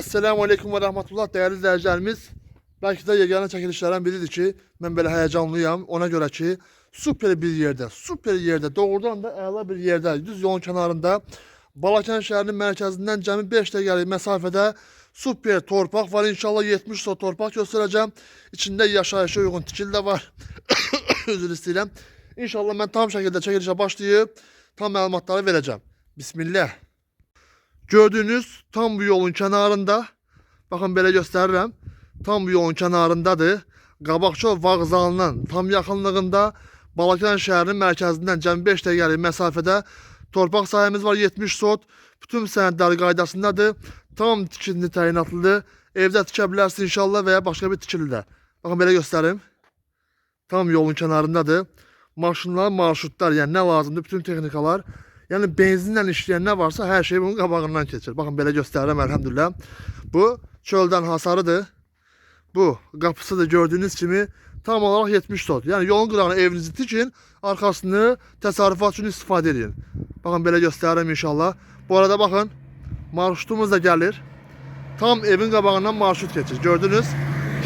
Esselamu Aleyküm ve Rahmetullah değerli izleyicilerimiz. Belki de yegane çekilişlerden biridir ki ben böyle heyecanlıyım. Ona göre ki süper yerde, doğrudan da əla bir yerde, düz yolun kenarında Balakən şehrinin merkezinden cəmi 5 dəqiqəlik mesafede süper torpaq var. İnşallah 70 sot torpaq göstereceğim. İçinde yaşayışa uygun tikili de var. Özür istəyirəm. İnşallah ben tam şekilde çekilişe başlayıp tam məlumatları vereceğim. Bismillah. Gördüğünüz tam bu yolun kenarında, bakın belə göstərirəm. Tam bu yolun kenarındadır. Qabaqçıl vağzalının tam yaxınlığında Balakən şehrinin merkezinden cəmi 5 dəqiqəlik mesafede torpaq sahəmiz var, 70 sot. Bütün sənədləri qaydasındadır. Tam tikili təyinatlıdır. Evdə tikə bilərsiniz inşallah veya başka bir tikilidə. Bakın belə göstərim. Tam yolun kenarındadır. Maşınlar, marşrutlar, yani ne lazımdır bütün texnikalar. Yani benzinle işleyen ne varsa her şey bunun qabağından keçir. Bakın belə göstərirəm elhamdülillah. Bu çöldən hasarıdır. Bu qapısıdır gördüğünüz kimi tam olarak 70 sot. Yani yolun qırağına evinizi tikin, arkasını təsərrüfat üçün istifadə edin. Bakın belə göstərirəm inşallah. Bu arada bakın marşrutumuz da gelir. Tam evin qabağından marşrut keçir. Gördünüz.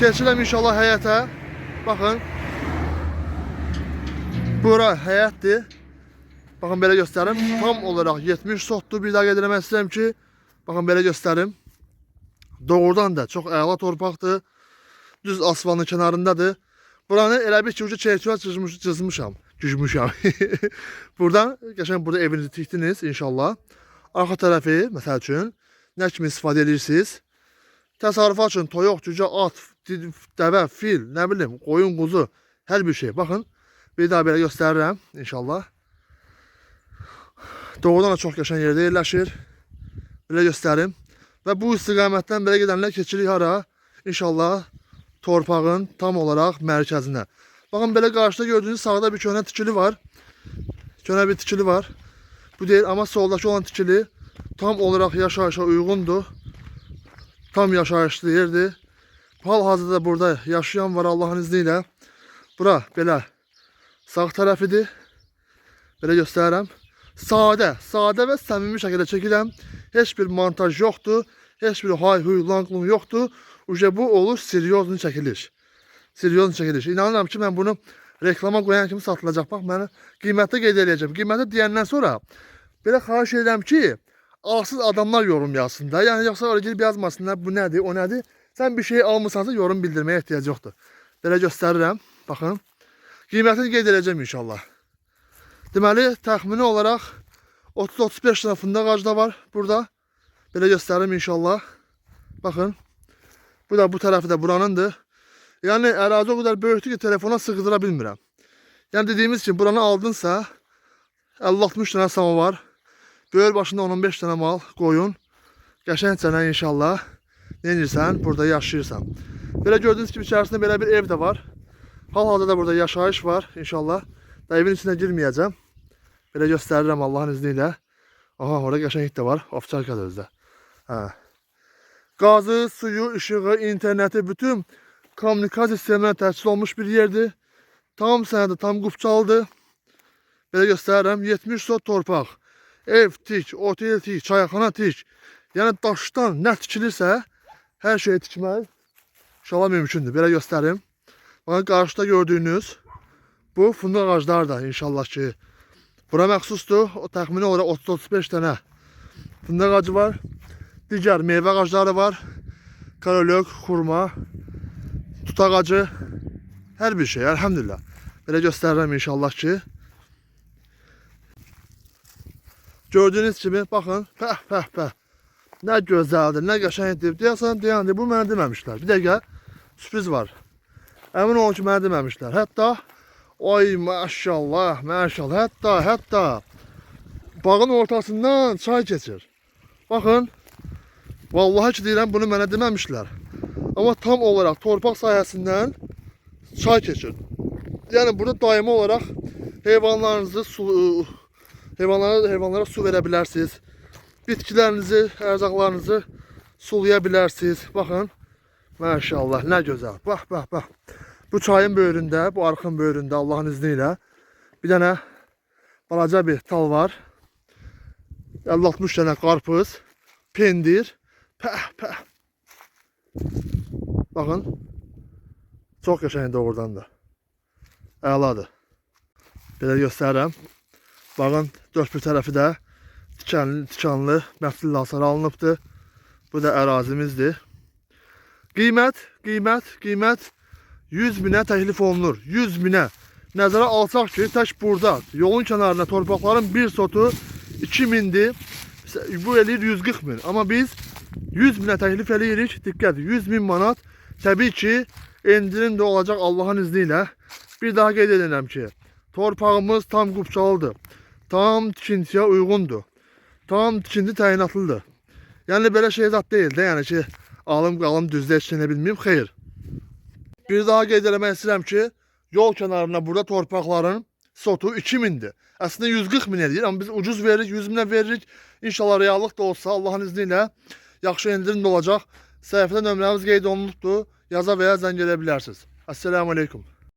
Keçirəm inşallah həyətə. Bakın. Bura həyətdir. Bakın belə göstərim. Tam olarak 70 sotdur. Bir daha qeyd eləmək istəyirəm ki, bakın belə göstərim. Doğrudan da çox əla torpaqdır. Düz asfaltın kenarındadır. Buranı elə bir ki, ucu çerçivə cızmışam. Buradan, geçen burada evinizi tiktiniz inşallah. Arxa tərəfi, məsəl üçün, nə kimi istifadə edirsiniz? Təsərrüfat üçün toyuq, cücə, at, dəvə, fil, nə bilim, qoyun, quzu, hər bir şey. Bakın, bir daha belə göstərirəm inşallah. Doğrudan da çox qəşəng yerdə yerləşir. Belə göstərim. Və bu istiqamətdən belə gedənlər keçirik hara? İnşallah torpağın tam olarak mərkəzinə. Bakın belə qarşıda gördüğünüz sağda bir köhnə tikili var. Köhnə bir tikili var. Bu değil ama soldaki olan tikili tam olarak yaşayışa uygundur. Tam yaşayışlı yerdir. Hal-hazırda burada yaşayan var Allah'ın izniyle. Bura belə sağ tərəfidir. Belə göstərirəm. Sade ve səmimi şəkildə çəkirəm. Heç bir montaj yoktur. Heç bir hay-huy, lanqlum yoktur. Uca bu olur seriozun çəkiliş. Seriozun çəkiliş. İnanıram ki, mən bunu reklama qoyan kimi satılacaq. Bax, məni qiymətə qeyd edəcəm. Qiymətə deyəndən sonra belə xahiş edirəm ki, alsız adamlar yorum yazsın da. Yəni, yoxsa oraya girib yazmasınlar, bu nədir, o nədir. Sən bir şey almırsansa yorum bildirməyə ehtiyac yoxdur. Belə göstərirəm. Baxın. Qiymətini qeyd edəcəm inşallah. Deməli, təxmini olaraq 30-35 dənə fındıq ağacı da var burada. Belə göstərim inşallah. Baxın. Bu da bu tərəfi də buranındır. Yəni, ərazi o kadar böyükdür ki, telefona sığdıra bilmirəm. Yəni, dediyimiz kimi, buranı aldınsa 50-60 dənə sama var. Böyür başında 10-15 dənə mal, qoyun. Qəşəngcənə inşallah. Neyirsən? Burada yaşayırsan. Belə gördüğünüz gibi içərisində belə bir ev də var. Hal-hazırda burada yaşayış var inşallah. Da evin içine girməyəcəm. Belə göstərirəm Allah'ın izniyle. Aha, orada qəşənglik də var. Ovçarka da özdə. Hə. Gazı, suyu, ışığı, interneti, bütün kommunikasiya sistemlerine təsis olmuş bir yerdir. Tam sənədi, tam qupçalıdır. Belə göstərirəm. 70 sot torpaq. Ev tik, otel tik, çayxana tik. Yəni daşdan nə tikilirsə, hər şeyi tikmək inşallah mümkündür. Belə göstərim. Bakın qarşıda gördüğünüz bu fındıq ağacları da inşallah ki bura məxsusdur. O təxmini olarak 30-35 dənə fındıq ağacı var. Digər meyvə ağacları var. Karolök, xurma, tut ağacı, hər bir şey elhamdülillah. Belə göstərirəm inşallah ki. Gördüğünüz gibi bakın. Pəh. Nə gözəldir, nə qəşəngdir. Deyəsən, bu mənə deməmişlər. Bir dəqiqə sürpriz var. Əmin olun ki, mənə deməmişlər. Hətta ay maşallah. Hətta bağın ortasından çay keçir. Bakın. Vallahi ki deyirəm, bunu mənə deməmişlər. Ama tam olarak torpaq sahəsindən çay keçir. Yani burada daimi olarak heyvanlara su verə bilərsiniz. Bitkilərinizi, ərzaqlarınızı sulayabilirsiniz. Bakın. Maşallah, nə gözəl. Bax. Bu çayın böyründə, bu arxın böyründə Allah'ın izniyle bir dənə balaca bir tal var. 50-60 dənə qarpız, pendir. Pəh. Baxın. Çox qəşəng doğrudan da. Əladır. Belə göstərirəm. Bağın dörd bir tərəfi də tikanlı məftil hasar alınıbdır. Bu da ərazimizdir. Qiymət 100 minə təklif olunur. 100 minə. Nəzərə alsaq ki, tək burada yolun kənarında torpaqların bir sotu 2000'dir. Bu eləyir 140 min. Amma biz 100 minə təklif eləyirik. Diqqət, 100 min manat. Təbii ki, endirim də olacaq Allahın izni ilə. Bir daha qeyd edirəm ki, torpağımız tam qupçalıdır. Tam tikintiyə uyğundur. Tam tikinti təyinatlıdır. Yəni belə şey zat deyil də, yəni ki, alım qalım düzdə işlənə bilməyim, xeyr. Bir daha qeyd eləmək istəyirəm ki, yol kənarında burada torpaqların sotu 2000'dir. Əslində 140 min edir, amma biz ucuz veririk, 100 minə veririk. İnşallah reallıq da olsa Allahın izni ilə yaxşı endirim də olacaq. Səhifədə nömrəmiz qeyd olunubdur. Yaza və ya zəng edə bilərsiniz. Esselamu Aleyküm.